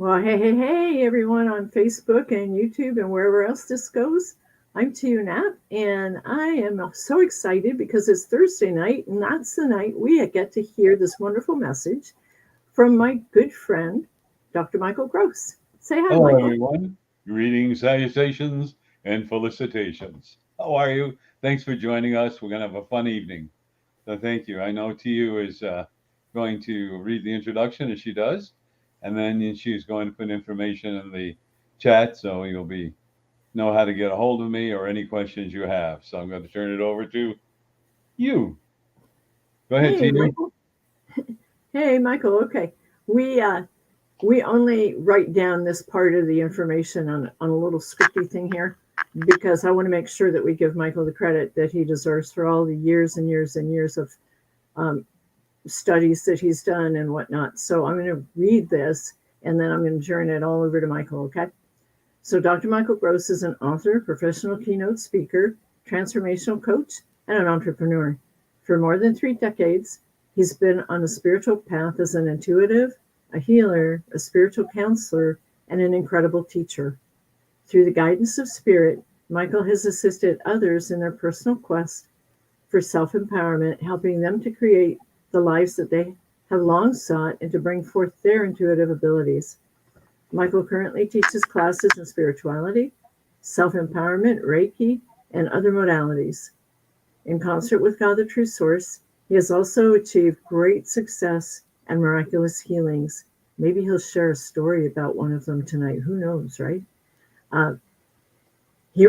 Well, hey, everyone on Facebook and YouTube and wherever else this goes. I'm Tune Nap, and I am so excited because it's Thursday night, and that's the night we get to hear this wonderful message from my good friend, Dr. Michael Gross. Say hi, Hello, Michael. everyone. Greetings, salutations, and felicitations. How are you? Thanks for joining us. We're going to have a fun evening. So, thank you. I know TU is going to read the introduction as she does, and then she's going to put information in the chat so you'll be know how to get a hold of me or any questions you have. So, I'm going to turn it over to you. Go ahead, Hey, TU. Michael. Hey, Michael. Okay, we uh, we only write down this part of the information on a little scripty thing here because I want to make sure that we give Michael the credit that he deserves for all the years and years and years of um, studies that he's done and whatnot. So I'm going to read this and then I'm going to turn it all over to Michael, okay? So Dr. Michael Gross is an author, professional keynote speaker, transformational coach, and an entrepreneur. For more than 3 decades, he's been on a spiritual path as an intuitive, a healer, a spiritual counselor, and an incredible teacher. Through the guidance of spirit, Michael has assisted others in their personal quest for self empowerment, helping them to create the lives that they have long sought and to bring forth their intuitive abilities. Michael currently teaches classes in spirituality, self empowerment, Reiki, and other modalities. In concert with God, the True Source, he has also achieved great success and miraculous healings. Maybe he'll share a story about one of them tonight. Who knows, right? Uh, he,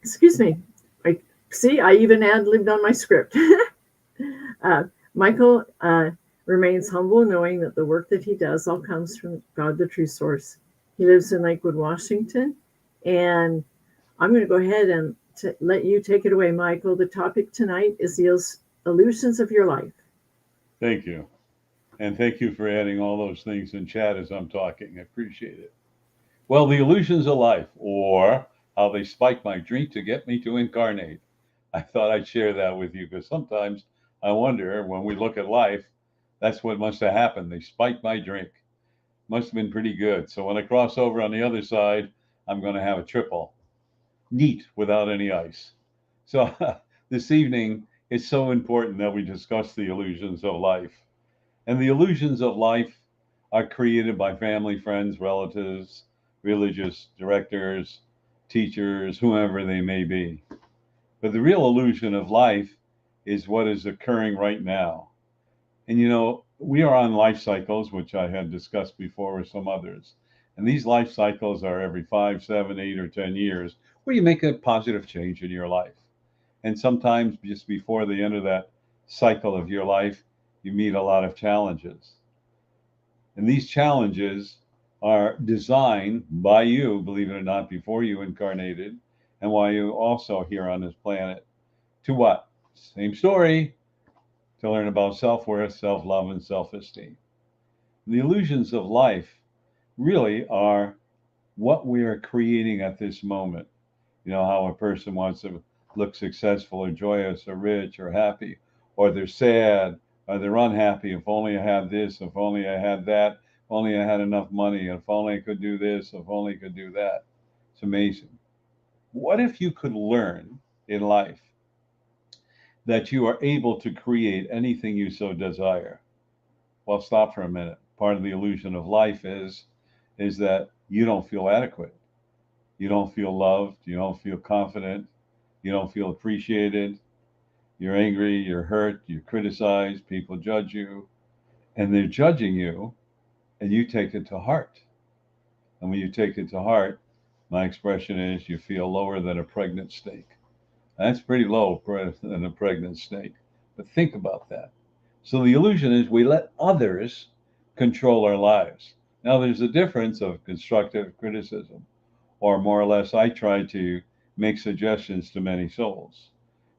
excuse me. I see. I even ad libbed on my script. uh, Michael remains humble, knowing that the work that he does all comes from God, the True Source. He lives in Lakewood, Washington, and I'm going to go ahead and let you take it away, Michael. The topic tonight is the illusions of your life. Thank you. And thank you for adding all those things in chat as I'm talking. I appreciate it. Well, the illusions of life, or how they spike my drink to get me to incarnate. I thought I'd share that with you because sometimes I wonder when we look at life, that's what must have happened. They spiked my drink. Must have been pretty good. So when I cross over on the other side, I'm going to have a triple. Neat without any ice. So this evening, it's so important that we discuss the illusions of life. And the illusions of life are created by family, friends, relatives, religious directors, teachers, whoever they may be. But the real illusion of life is what is occurring right now. And we are on life cycles, which I had discussed before with some others. And these life cycles are every 5, 7, 8, or 10 years where you make a positive change in your life. And sometimes just before the end of that cycle of your life, you meet a lot of challenges. And these challenges are designed by you, believe it or not, before you incarnated, and while you also here on this planet. To what? Same story, to learn about self worth, self love, and self esteem. The illusions of life really are what we are creating at this moment. You know, how a person wants to look successful or joyous or rich or happy, or they're sad or they're unhappy. If only I had this, if only I had that, if only I had enough money, if only I could do this, if only I could do that. It's amazing. What if you could learn in life that you are able to create anything you so desire? Well, stop for a minute. Part of the illusion of life is that you don't feel adequate. You don't feel loved. You don't feel confident. You don't feel appreciated. You're angry. You're hurt. You're criticized. People judge you. And they're judging you, and you take it to heart. And when you take it to heart, my expression is you feel lower than a pregnant snake. That's pretty low than a pregnant snake. But think about that. So the illusion is we let others control our lives. Now, there's a difference of constructive criticism, or more or less, I try to make suggestions to many souls.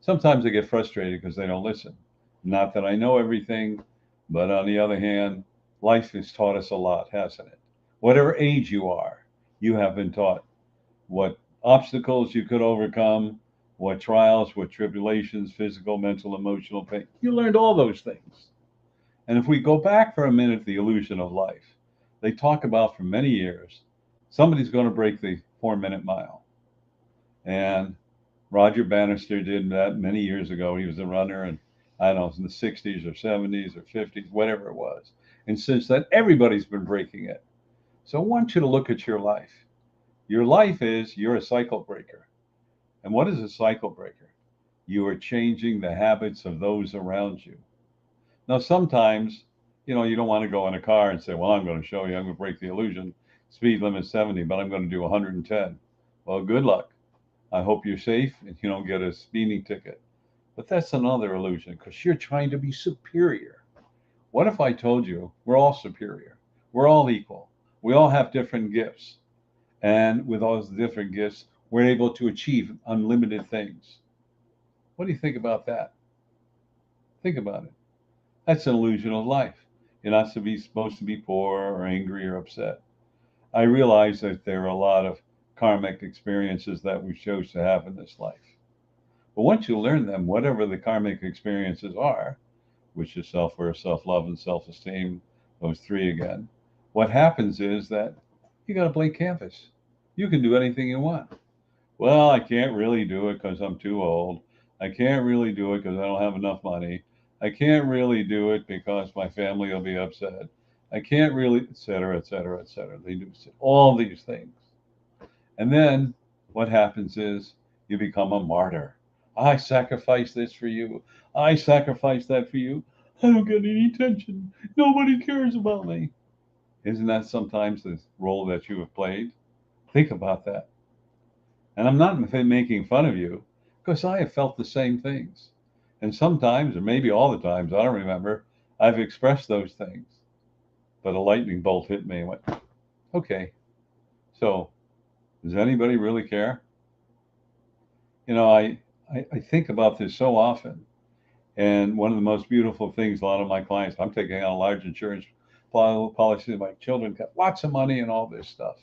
Sometimes I get frustrated because they don't listen. Not that I know everything, but on the other hand, life has taught us a lot, hasn't it? Whatever age you are, you have been taught what obstacles you could overcome, what trials, what tribulations, physical, mental, emotional pain. You learned all those things. And if we go back for a minute, the illusion of life, They talk about for many years, somebody's going to break the 4-minute mile. And Roger Bannister did that many years ago. He was a runner, and I don't know, in the 60s or 70s or 50s, whatever it was. And since then, everybody's been breaking it. So I want you to look at your life. Your life is, you're a cycle breaker. And what is a cycle breaker? You are changing the habits of those around you. Now, sometimes, you don't want to go in a car and say, well, I'm going to show you, I'm going to break the illusion. Speed limit 70, but I'm going to do 110. Well, good luck. I hope you're safe and you don't get a speeding ticket. But that's another illusion because you're trying to be superior. What if I told you we're all superior? We're all equal. We all have different gifts. And with all those different gifts, we're able to achieve unlimited things. What do you think about that? Think about it. That's an illusion of life. You're not supposed to be poor or angry or upset. I realize that there are a lot of karmic experiences that we chose to have in this life. But once you learn them, whatever the karmic experiences are, which is self-worth, self-love, and self-esteem, those three again, what happens is that you got a blank canvas. You can do anything you want. Well, I can't really do it because I'm too old. I can't really do it because I don't have enough money. I can't really do it because my family will be upset. I can't really, et cetera, et cetera, et cetera. They do all these things. And then what happens is you become a martyr. I sacrifice this for you. I sacrifice that for you. I don't get any attention. Nobody cares about me. Isn't that sometimes the role that you have played? Think about that. And I'm not making fun of you because I have felt the same things. And sometimes, or maybe all the times, I don't remember, I've expressed those things. But a lightning bolt hit me and went, okay, so does anybody really care? I think about this so often. And one of the most beautiful things, a lot of my clients, I'm taking out a large insurance policy. My children got lots of money and all this stuff.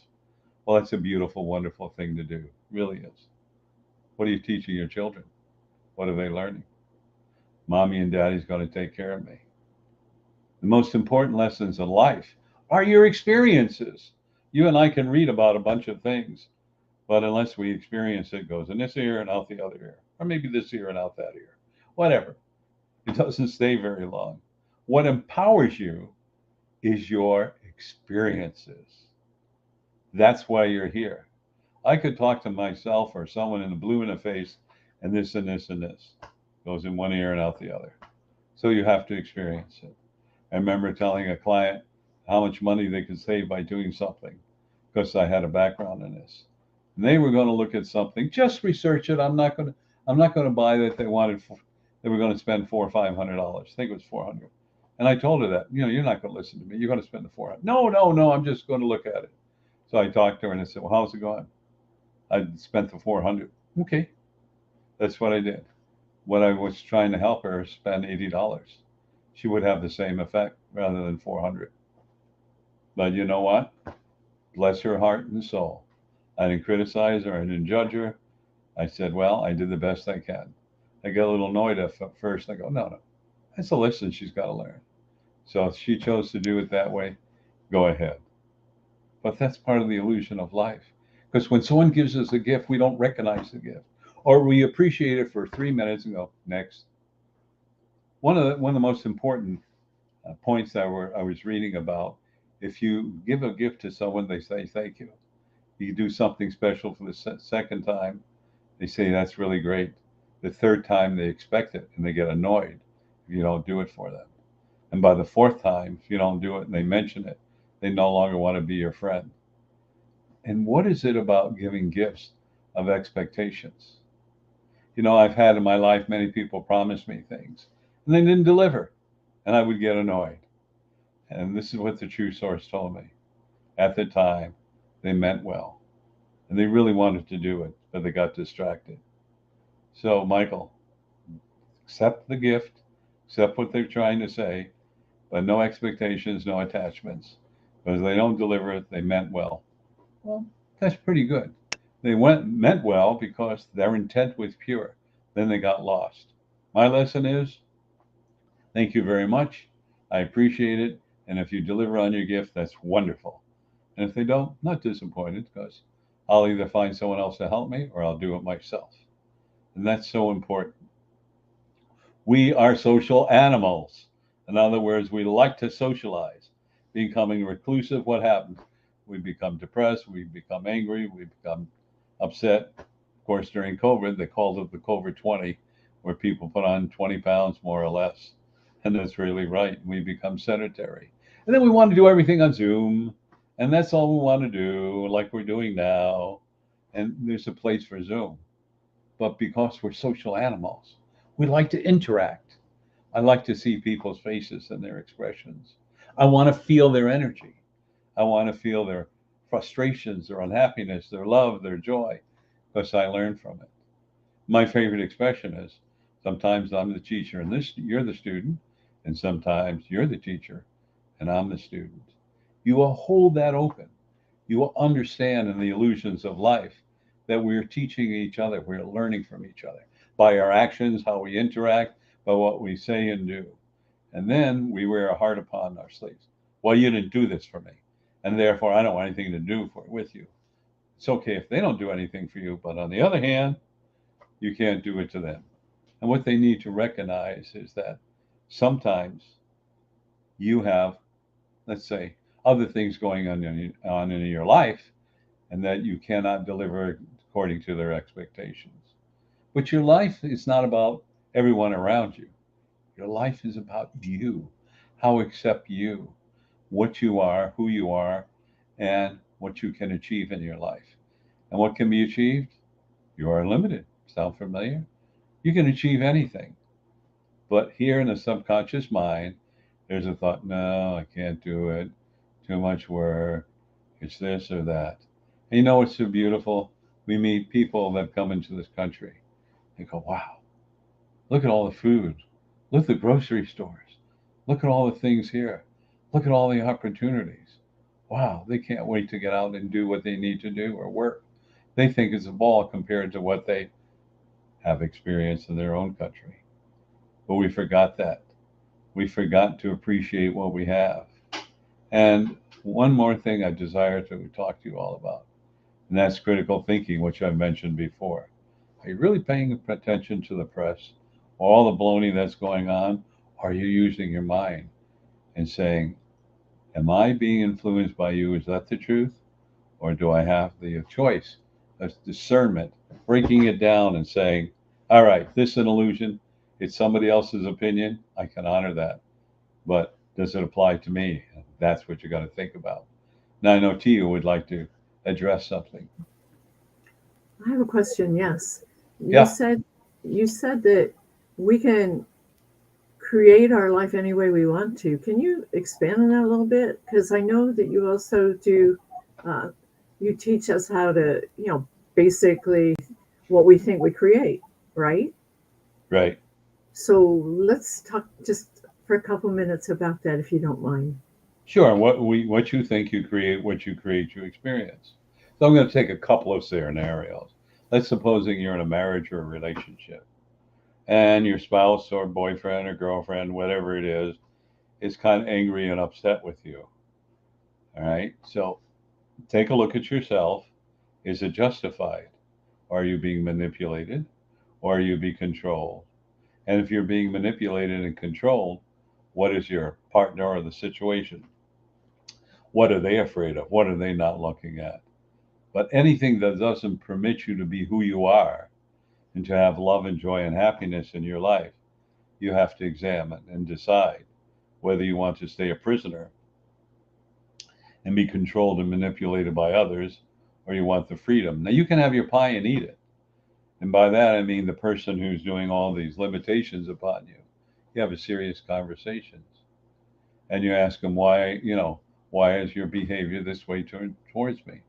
Well, that's a beautiful, wonderful thing to do. It really is. What are you teaching your children? What are they learning? Mommy and daddy's going to take care of me. The most important lessons in life are your experiences. You and I can read about a bunch of things, but unless we experience it, it goes in this ear and out the other ear, or maybe this ear and out that ear, whatever. It doesn't stay very long. What empowers you is your experiences. That's why you're here. I could talk to myself or someone in the blue in the face, and this and this and this goes in one ear and out the other. So you have to experience it. I remember telling a client how much money they could save by doing something because I had a background in this. And they were going to look at something, just research it. I'm not going to buy that. They were going to spend $400 or $500. I think it was 400. And I told her that, you're not going to listen to me. You're going to spend the 400. No, I'm just going to look at it. So I talked to her and I said, well, how's it going? I spent the 400. Okay. That's what I did. What I was trying to help her spend $80. She would have the same effect rather than 400. But you know what? Bless her heart and soul. I didn't criticize her. I didn't judge her. I said, well, I did the best I can. I got a little annoyed at first. I go, no. That's a lesson she's got to learn. So if she chose to do it that way, go ahead. But that's part of the illusion of life. Because when someone gives us a gift, we don't recognize the gift. Or we appreciate it for 3 minutes and go, next. One of the most important points that I was reading about, if you give a gift to someone, they say thank you. You do something special for the second time, they say that's really great. The third time they expect it and they get annoyed if you don't do it for them. And by the fourth time, if you don't do it and they mention it, they no longer want to be your friend. And what is it about giving gifts of expectations? I've had in my life many people promise me things and they didn't deliver, and I would get annoyed. And this is what the true source told me. At the time, they meant well, and they really wanted to do it, but they got distracted. So, Michael, accept the gift, accept what they're trying to say, but no expectations, no attachments. Because they don't deliver it, they meant well. Well, that's pretty good. They meant well because their intent was pure. Then they got lost. My lesson is, thank you very much. I appreciate it. And if you deliver on your gift, that's wonderful. And if they don't, not disappointed, because I'll either find someone else to help me or I'll do it myself. And that's so important. We are social animals. In other words, we like to socialize. Becoming reclusive, what happens? We become depressed, we become angry, we become upset. Of course, during COVID, they called it the COVID 20, where people put on 20 pounds more or less. And that's really right. We become sedentary. And then we want to do everything on Zoom. And that's all we want to do, like we're doing now. And there's a place for Zoom. But because we're social animals, we like to interact. I like to see people's faces and their expressions. I want to feel their energy. I want to feel their frustrations, their unhappiness, their love, their joy, because I learn from it. My favorite expression is sometimes I'm the teacher and this you're the student, and sometimes you're the teacher and I'm the student. You will hold that open. You will understand in the illusions of life that we're teaching each other, we're learning from each other by our actions, how we interact, by what we say and do. And then we wear a heart upon our sleeves. Well, you didn't do this for me, and therefore I don't want anything to do with you. It's okay if they don't do anything for you, but on the other hand, you can't do it to them. And what they need to recognize is that sometimes you have, let's say, other things going on in your life, and that you cannot deliver according to their expectations. But your life is not about everyone around you. Your life is about you, how accept you, what you are, who you are, and what you can achieve in your life. And what can be achieved? You are limited. Sound familiar? You can achieve anything. But here in the subconscious mind, there's a thought, no, I can't do it. Too much work. It's this or that. And you know what's so beautiful? We meet people that come into this country. They go, wow, look at all the food. Look at the grocery stores. Look at all the things here. Look at all the opportunities. Wow, they can't wait to get out and do what they need to do or work. They think it's a ball compared to what they have experienced in their own country. But we forgot that. We forgot to appreciate what we have. And one more thing I desire to talk to you all about, and that's critical thinking, which I mentioned before. Are you really paying attention to the press, all the baloney that's going on? Are you using your mind and saying, am I being influenced by you? Is that the truth? Or do I have the choice of discernment, breaking it down and saying, all right, this is an illusion. It's somebody else's opinion. I can honor that. But does it apply to me? That's what you got to think about. Now, I know Tia would like to address something. I have a question. Yes, you Yeah, said you said that we can create our life any way we want to. Can you expand on that a little bit? Because I know that you also do. Uh, you teach us how to, basically what we think we create, right? right. So let's talk just for a couple minutes about that, if you don't mind. Sure. What you think you create, what you create, you experience. So I'm going to take a couple of scenarios. Let's supposing you're in a marriage or a relationship, and your spouse or boyfriend or girlfriend, whatever it is kind of angry and upset with you. All right. So take a look at yourself. Is it justified? Are you being manipulated, or are you being controlled? And if you're being manipulated and controlled, what is your partner or the situation? What are they afraid of? What are they not looking at? But anything that doesn't permit you to be who you are and to have love and joy and happiness in your life, you have to examine and decide whether you want to stay a prisoner and be controlled and manipulated by others, or you want the freedom. Now, you can have your pie and eat it. And by that, I mean the person who's doing all these limitations upon you. You have a serious conversations and you ask them why is your behavior this way towards me?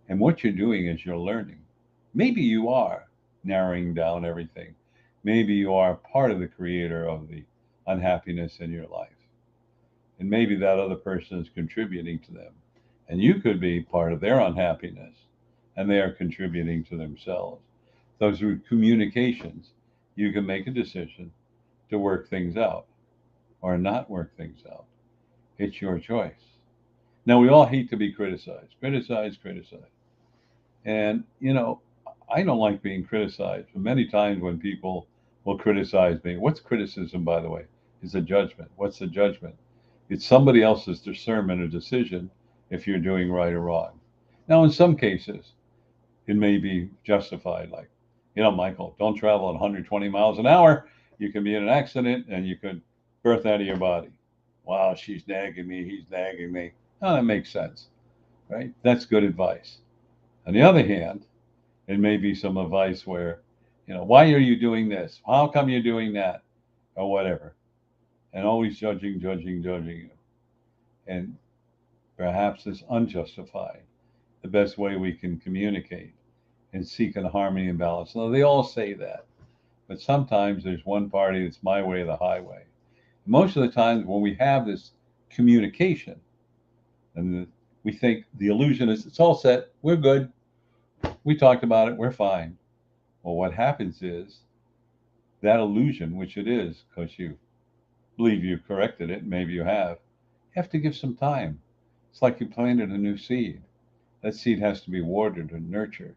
And what you're doing is you're learning. Maybe you are narrowing down everything. Maybe you are part of the creator of the unhappiness in your life. And maybe that other person is contributing to them. And you could be part of their unhappiness and they are contributing to themselves. Those are communications. You can make a decision to work things out or not work things out. It's your choice. Now, we all hate to be criticized, criticized. And, I don't like being criticized. But many times when people will criticize me, what's criticism, by the way? Is a judgment. What's the judgment? It's somebody else's discernment or decision if you're doing right or wrong. Now, in some cases, it may be justified. Like, Michael, don't travel at 120 miles an hour. You can be in an accident and you could birth out of your body. Wow, she's nagging me. He's nagging me. Oh, that makes sense, right? That's good advice. On the other hand, it may be some advice where, why are you doing this? How come you're doing that? Or whatever. And always judging you. And perhaps it's unjustified. The best way we can communicate and seek in harmony and balance. Now, they all say that, but sometimes there's one party that's my way or the highway. Most of the times when we have this communication, and we think the illusion is it's all set, we're good, we talked about it, we're fine. Well, what happens is that illusion, which it is, because you believe you corrected it, maybe you have to give some time. It's like you planted a new seed. That seed has to be watered and nurtured,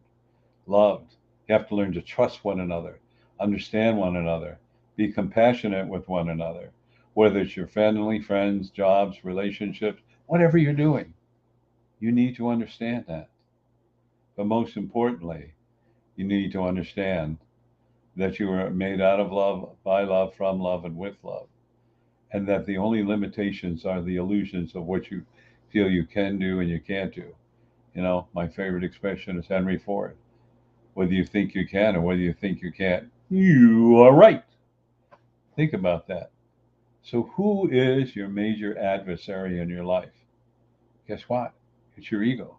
loved. You have to learn to trust one another, understand one another, be compassionate with one another, whether it's your family, friends, jobs, relationships, whatever you're doing. You need to understand that. But most importantly, you need to understand that you are made out of love, by love, from love, and with love. And that the only limitations are the illusions of what you feel you can do and you can't do. My favorite expression is Henry Ford. Whether you think you can or whether you think you can't, you are right. Think about that. So, who is your major adversary in your life? Guess what? It's your ego.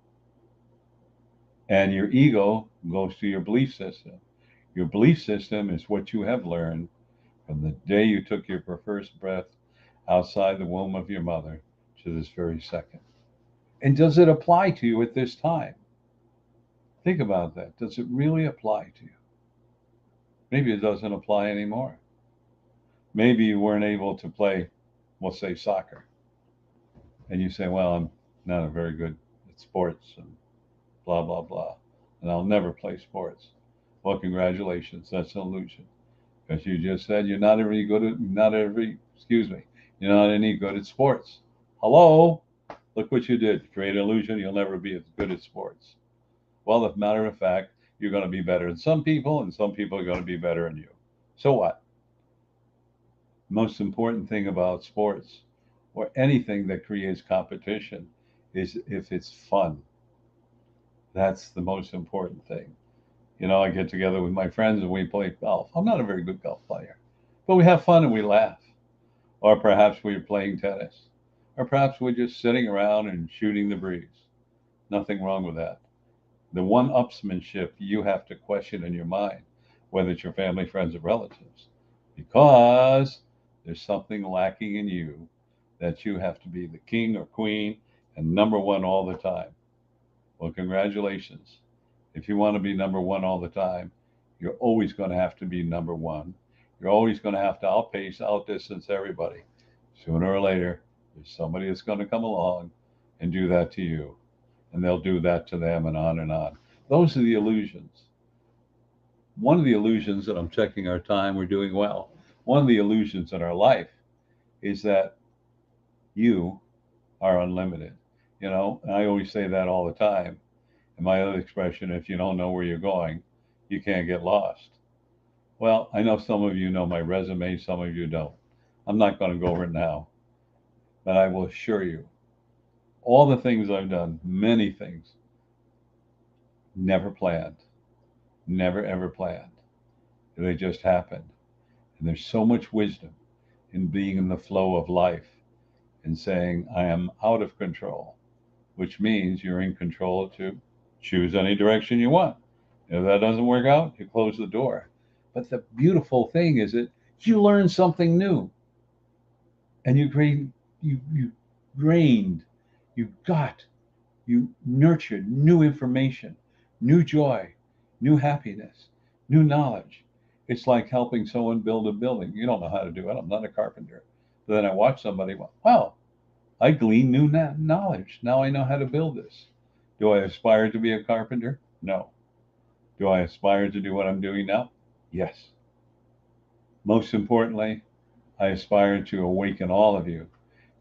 And your ego goes to your belief system. Your belief system is what you have learned from the day you took your first breath outside the womb of your mother to this very second. And does it apply to you at this time? Think about that. Does it really apply to you? Maybe it doesn't apply anymore. Maybe you weren't able to play, we'll say, soccer. And you say, well, I'm not a very good at sports and blah, blah, blah. And I'll never play sports. Well, congratulations. That's an illusion. Because you just said you're not any good at, you're not any good at sports. Hello? Look what you did. Create an illusion. You'll never be as good at sports. Well, as a matter of fact, you're going to be better than some people, and some people are going to be better than you. So what? Most important thing about sports or anything that creates competition is if it's fun. That's the most important thing. I get together with my friends and we play golf. I'm not a very good golf player, but we have fun and we laugh. Or perhaps we're playing tennis. Or perhaps we're just sitting around and shooting the breeze. Nothing wrong with that. The one-upsmanship you have to question in your mind, whether it's your family, friends, or relatives, because there's something lacking in you that you have to be the king or queen and number one all the time. Well, congratulations. If you want to be number one all the time, you're always going to have to be number one. You're always going to have to outdistance everybody. Sooner or later, there's somebody that's going to come along and do that to you. And they'll do that to them and on and on. Those are the illusions. One of the illusions that I'm checking our time, we're doing well. One of the illusions in our life is that you are unlimited. I always say that all the time. And my other expression, if you don't know where you're going, you can't get lost. Well, I know some of you know my resume, some of you don't. I'm not going to go over it now, but I will assure you, all the things I've done, many things, never planned, never ever planned. They just happened. And there's so much wisdom in being in the flow of life and saying, I am out of control, which means you're in control to choose any direction you want. If that doesn't work out, you close the door. But the beautiful thing is that you learn something new and you gained, you nurtured new information, new joy, new happiness, new knowledge. It's like helping someone build a building. You don't know how to do it. I'm not a carpenter. But then I watch somebody, wow, I glean new knowledge. Now I know how to build this. Do I aspire to be a carpenter? No. Do I aspire to do what I'm doing now? Yes. Most importantly, I aspire to awaken all of you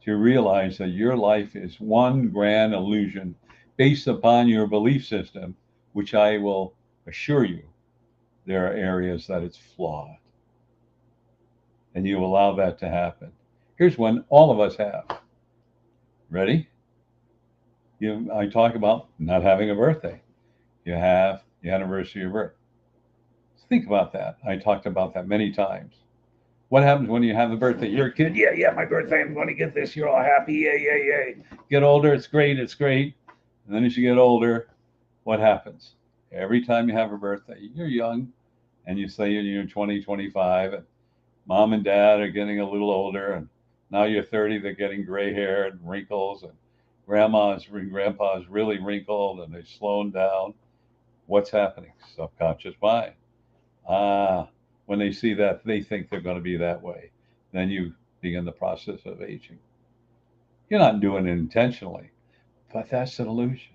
to realize that your life is one grand illusion based upon your belief system, which I will assure you there are areas that it's flawed. And you allow that to happen. Here's one all of us have. Ready? I talk about not having a birthday. You have the anniversary of birth. Think about that. I talked about that many times. What happens when you have a birthday? You're a kid. Yeah, my birthday. I'm going to get this. You're all happy. Yeah. Get older. It's great. And then as you get older, what happens? Every time you have a birthday, you're young and you say you're 20, 25, and mom and dad are getting a little older, and now you're 30, they're getting gray hair and wrinkles, and grandpa's really wrinkled and they've slowed down. What's happening? Subconscious mind. When they see that, they think they're going to be that way. Then you begin the process of aging. You're not doing it intentionally, but that's an illusion.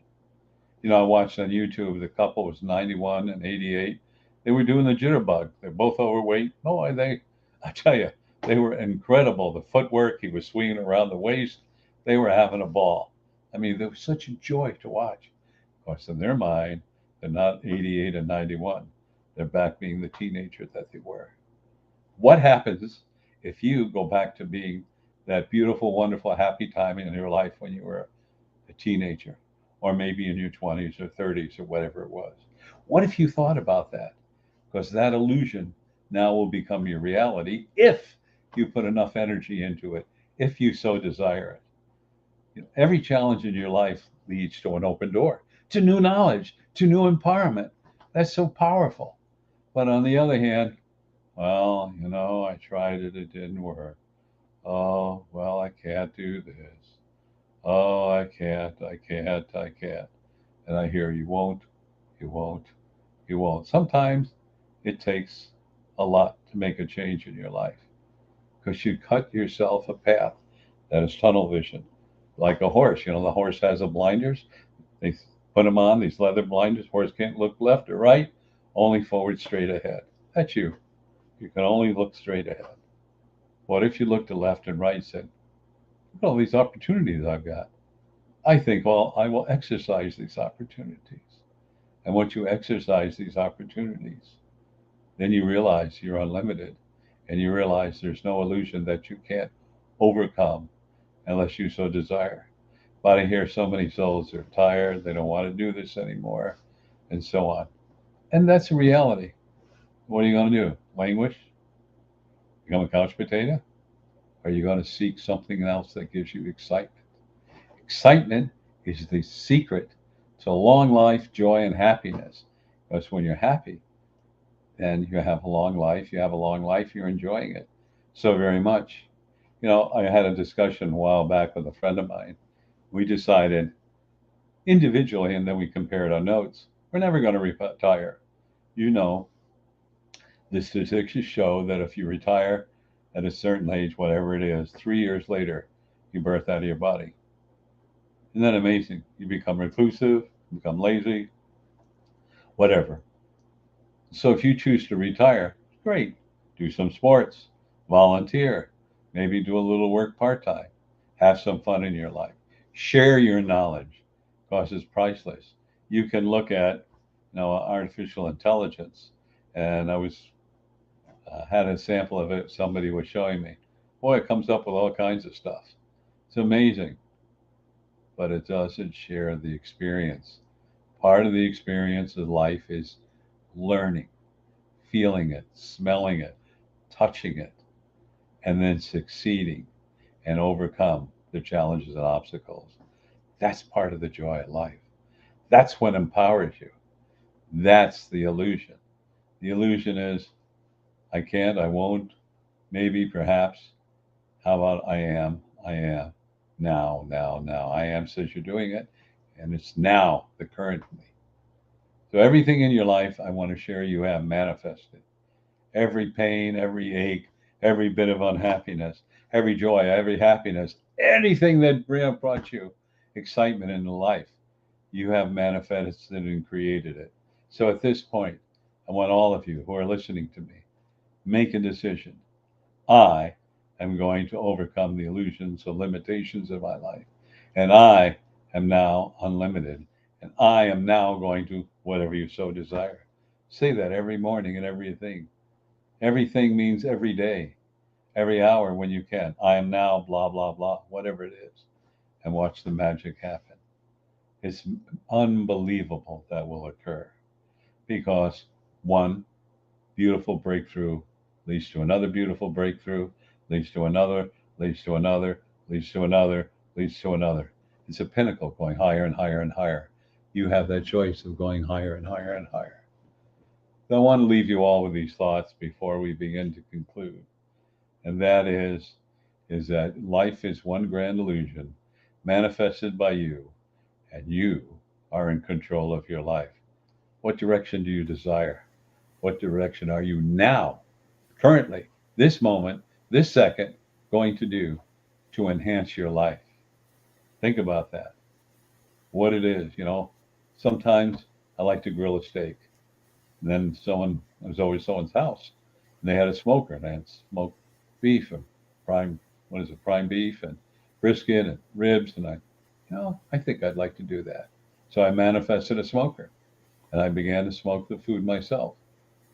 I watched on YouTube, the couple was 91 and 88. They were doing the jitterbug. They're both overweight. I tell you, they were incredible. The footwork, he was swinging around the waist. They were having a ball. I mean, there was such a joy to watch. Of course, in their mind, they're not 88 and 91. They're back being the teenager that they were. What happens if you go back to being that beautiful, wonderful, happy time in your life when you were a teenager, or maybe in your 20s or 30s or whatever it was? What if you thought about that? Because that illusion now will become your reality if you put enough energy into it, if you so desire it. Every challenge in your life leads to an open door, to new knowledge, to new empowerment. That's so powerful. But on the other hand, well, I tried it, it didn't work. Oh, well, I can't do this. Oh, I can't. And I hear you won't. Sometimes it takes a lot to make a change in your life because you cut yourself a path that is tunnel vision. Like a horse, the horse has a blinders. They put them on, these leather blinders. Horse can't look left or right, only forward, straight ahead. That's you. You can only look straight ahead. What if you looked to left and right and said, look at all these opportunities I've got. I think, well, I will exercise these opportunities. And once you exercise these opportunities, then you realize you're unlimited and you realize there's no illusion that you can't overcome unless you so desire. But I hear so many souls are tired, they don't want to do this anymore, and so on. And that's a reality. What are you going to do? Languish? Become a couch potato? Are you going to seek something else that gives you excitement? Excitement is the secret to long life, joy, and happiness. Because when you're happy, then you have a long life. You have a long life, you're enjoying it so very much. I had a discussion a while back with a friend of mine. We decided individually, and then we compared our notes, we're never going to retire. The statistics show that if you retire at a certain age, whatever it is, 3 years later, you birth out of your body. Isn't that amazing? You become reclusive, you become lazy, whatever. So if you choose to retire, great. Do some sports, volunteer, maybe do a little work part-time, have some fun in your life, share your knowledge, because it's priceless. You can look at, artificial intelligence, and I was had a sample of it. Somebody was showing me. Boy, it comes up with all kinds of stuff. It's amazing, but it doesn't share the experience. Part of the experience of life is learning, feeling it, smelling it, touching it, and then succeeding and overcome the challenges and obstacles. That's part of the joy of life. That's what empowers you. That's the illusion. The illusion is, I can't, I won't, maybe, perhaps. How about I am, now. I am says you're doing it, and it's now, the current me. So everything in your life, I want to share you have manifested. Every pain, every ache, every bit of unhappiness, every joy, every happiness, anything that brought you excitement in life, you have manifested and created it. So at this point, I want all of you who are listening to me, make a decision. I am going to overcome the illusions and limitations of my life. And I am now unlimited. And I am now going to whatever you so desire. Say that every morning and everything. Everything means every day, every hour when you can. I am now blah, blah, blah, whatever it is. And watch the magic happen. It's unbelievable that will occur because one beautiful breakthrough leads to another beautiful breakthrough, leads to another, leads to another, leads to another, leads to another. It's a pinnacle going higher and higher and higher. You have that choice of going higher and higher and higher. So I want to leave you all with these thoughts before we begin to conclude. And that is that life is one grand illusion manifested by you, and you are in control of your life. What direction do you desire? What direction are you now, currently, this moment, this second, going to do to enhance your life? Think about that. What it is, Sometimes I like to grill a steak. And then I was always someone's house, and they had a smoker, and they had smoked beef and prime beef and brisket and ribs, and I think I'd like to do that. So I manifested a smoker, and I began to smoke the food myself.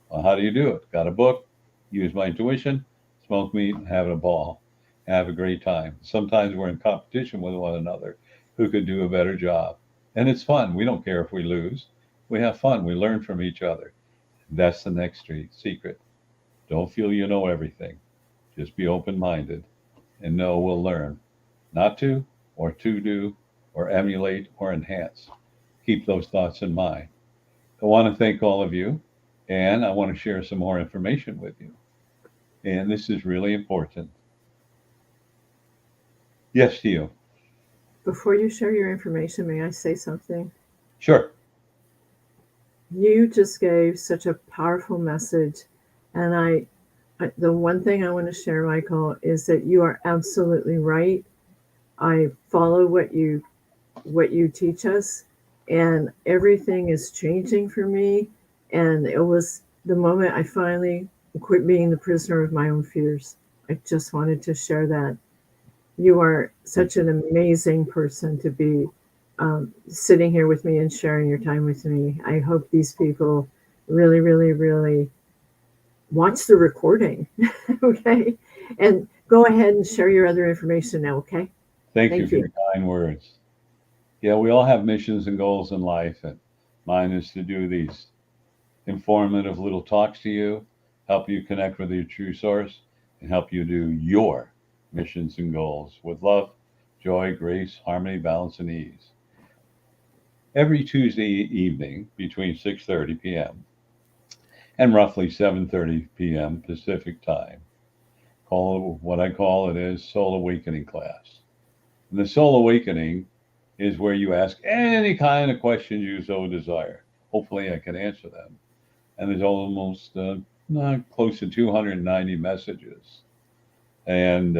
Well, how do you do it? Got a book, use my intuition, smoke meat, and have a ball, have a great time. Sometimes we're in competition with one another who could do a better job. And it's fun. We don't care if we lose. We have fun. We learn from each other. That's the next secret. Don't feel you know everything. Just be open minded and know we'll learn not to, or to do, or emulate, or enhance. Keep those thoughts in mind. I want to thank all of you, and I want to share some more information with you. And this is really important. Yes, to you. Before you share your information, may I say something? Sure. You just gave such a powerful message, and the one thing I want to share, Michael, is that you are absolutely right. I follow what you teach us, and everything is changing for me. And it was the moment I finally quit being the prisoner of my own fears. I just wanted to share that. You are such an amazing person to be sitting here with me and sharing your time with me. I hope these people really, really, really watch the recording. Okay. And go ahead and share your other information now. Okay. Thank you Thank for you. your kind words. Yeah, we all have missions and goals in life, and mine is to do these informative little talks to you, help you connect with your true source, and help you do your missions and goals with love, joy, grace, harmony, balance, and ease. Every Tuesday evening between 6:30 p.m. and roughly 7:30 p.m. Pacific time, call what I call it is Soul Awakening class. And the Soul Awakening is where you ask any kind of questions you so desire. Hopefully, I can answer them. And there's almost close to 290 messages. And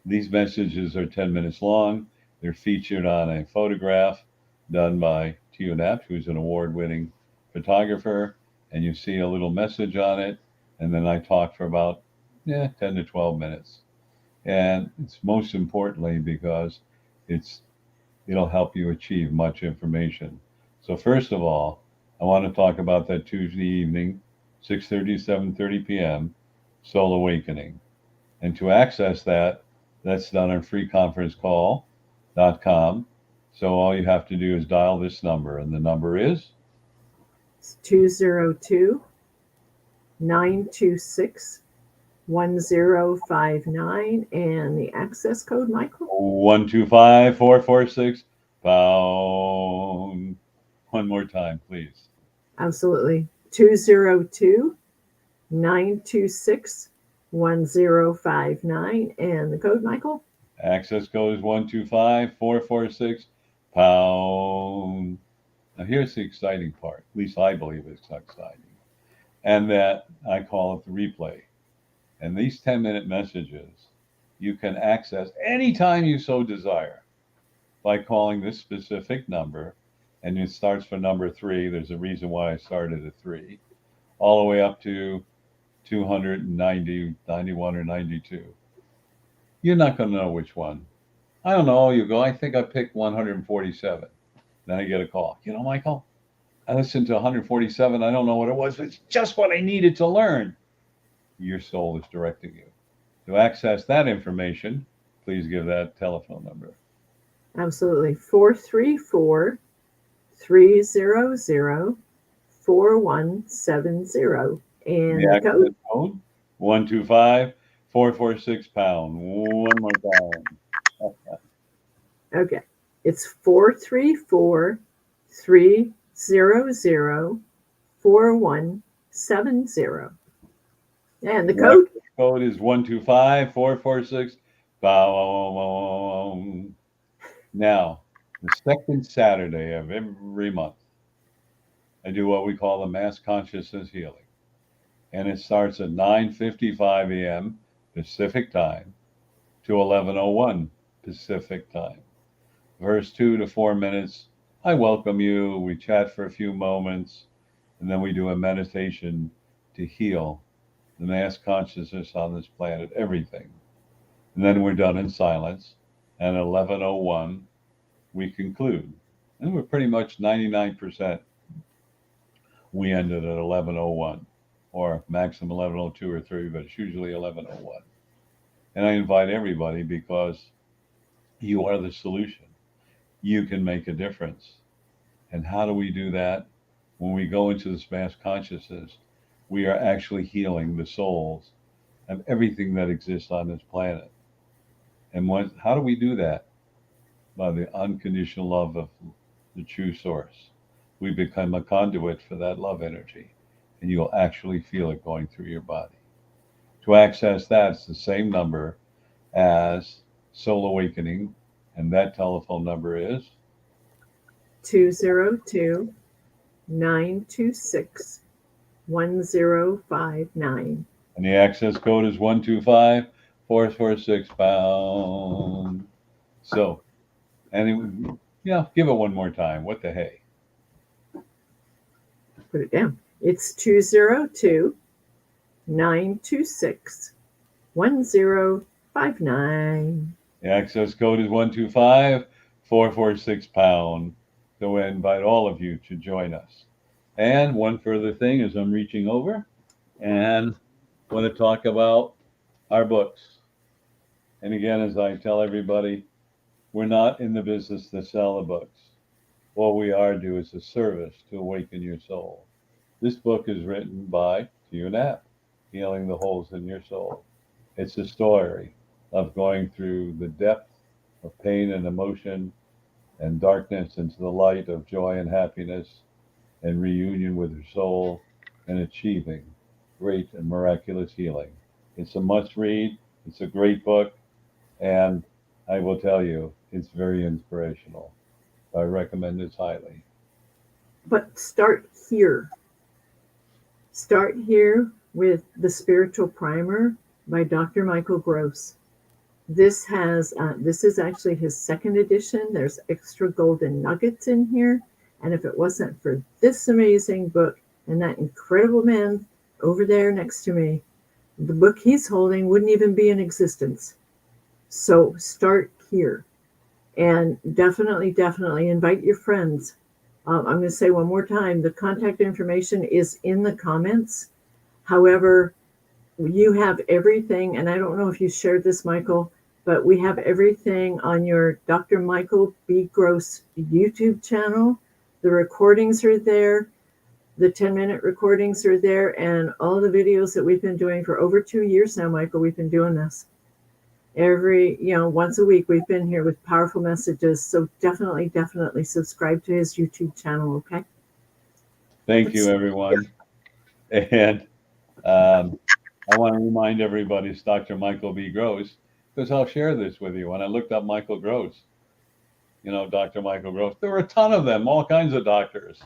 these messages are 10 minutes long. They're featured on a photograph done by Tionap, who's an award winning photographer. And you see a little message on it. And then I talk for about 10 to 12 minutes. And it's most importantly because it's it'll help you achieve much information. So first of all, I want to talk about that Tuesday evening, 6:30 to 7:30 p.m. Soul Awakening. And to access that, that's done on freeconferencecall.com. So all you have to do is dial this number, and the number is It's 202-926-1059, and the access code, Michael? 125446 One more time, please. Absolutely. 202-926-1059, and the code, Michael? Access code is 125446 Now here's the exciting part. At least I believe it's exciting. And that I call it the replay. And these 10-minute messages you can access anytime you so desire by calling this specific number. And it starts for number 3. There's a reason why I started at 3, all the way up to 290, 91, or 92. You're not going to know which one. I don't know. You go, I think I picked 147. Then I get a call. Michael, I listened to 147. I don't know what it was. It's just what I needed to learn. Your soul is directing you. To access that information, please give that telephone number. Absolutely. 434 300 4170. And The the access code? code 125-446 pound. One more time. Okay. It's 434 300 4170. And the code? The code is 125-446 pound. Now, the second Saturday of every month, I do what we call the Mass Consciousness Healing. And it starts at 9:55 a.m. Pacific time to 11:01 Pacific time. First 2 to 4 minutes, I welcome you. We chat for a few moments, and then we do a meditation to heal the mass consciousness on this planet, everything. And then we're done in silence. And at 11:01, we conclude. And we're pretty much 99%. We ended at 11:01, or maximum 11:02 or 3, but it's usually 11:01. And I invite everybody because you are the solution. You can make a difference. And how do we do that? When we go into this mass consciousness, we are actually healing the souls of everything that exists on this planet. And how do we do that? By the unconditional love of the true source. We become a conduit for that love energy, and you'll actually feel it going through your body. To access that, it's the same number as Soul Awakening, and that telephone number is 202 926 1059. And the access code is 125-446 pound. So, and give it one more time. What the hey? Put it down. It's 202 926 1059. The access code is 125-446 pound. So I invite all of you to join us. And one further thing is I'm reaching over and want to talk about our books. And again, as I tell everybody, we're not in the business to sell the books. What we are do is a service to awaken your soul. This book is written by Knapp, Healing the Holes in Your Soul. It's a story of going through the depth of pain and emotion and darkness into the light of joy and happiness and reunion with your soul and achieving great and miraculous healing. It's a must read. It's a great book. And I will tell you, it's very inspirational. I recommend it highly. But start here. Start here with The Spiritual Primer by Dr. Michael Gross. This is actually his second edition. There's extra golden nuggets in here. And if it wasn't for this amazing book and that incredible man over there next to me, the book he's holding wouldn't even be in existence. So start here. And definitely invite your friends. I'm going to say one more time, the contact information is in the comments. However, you have everything, and I don't know if you shared this, Michael, but we have everything on your Dr. Michael B. Gross YouTube channel. The recordings are there. The 10-minute recordings are there, and all the videos that we've been doing for over 2 years now, Michael, we've been doing this. Once a week we've been here with powerful messages. So definitely subscribe to his YouTube channel, okay? Thank you, everyone. And I want to remind everybody it's Dr. Michael B. Gross, because I'll share this with you. When I looked up Michael Gross, Dr. Michael Gross, there were a ton of them, all kinds of doctors.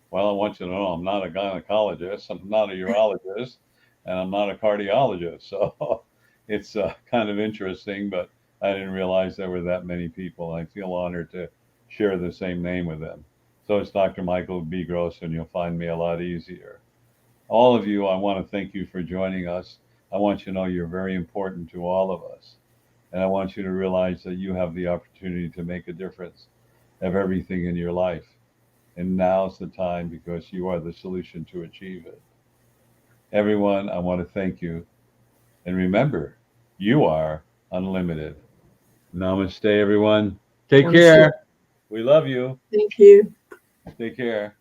Well, I want you to know I'm not a gynecologist, I'm not a urologist, and I'm not a cardiologist. So It's kind of interesting, but I didn't realize there were that many people. I feel honored to share the same name with them. So it's Dr. Michael B. Gross, and you'll find me a lot easier. All of you, I want to thank you for joining us. I want you to know you're very important to all of us. And I want you to realize that you have the opportunity to make a difference of everything in your life. And now's the time because you are the solution to achieve it. Everyone, I want to thank you. And remember, you are unlimited. Namaste, everyone. Take Namaste. care. We love you. Thank you. Take care.